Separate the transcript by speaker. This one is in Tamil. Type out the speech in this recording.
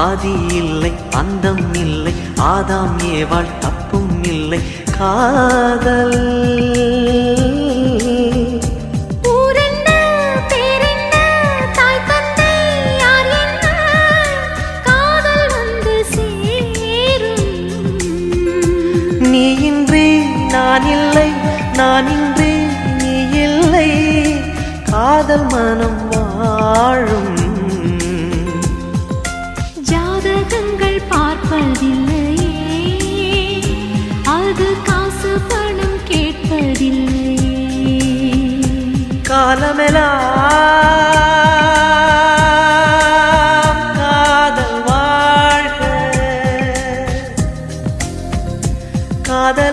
Speaker 1: ஆதி இல்லை அந்தம் இல்லை ஆதாம் ஏவாள் தப்பும் இல்லை காதல் நீ இன்றி நான் இல்லை நான் இன்றி நீ இல்லை காதல் மனம் வாழும்
Speaker 2: ஜாதகங்கள் பார்ப்பதில்லையே அது காசு பணம் கேட்பதில்லையே
Speaker 1: காலமெல்லாம்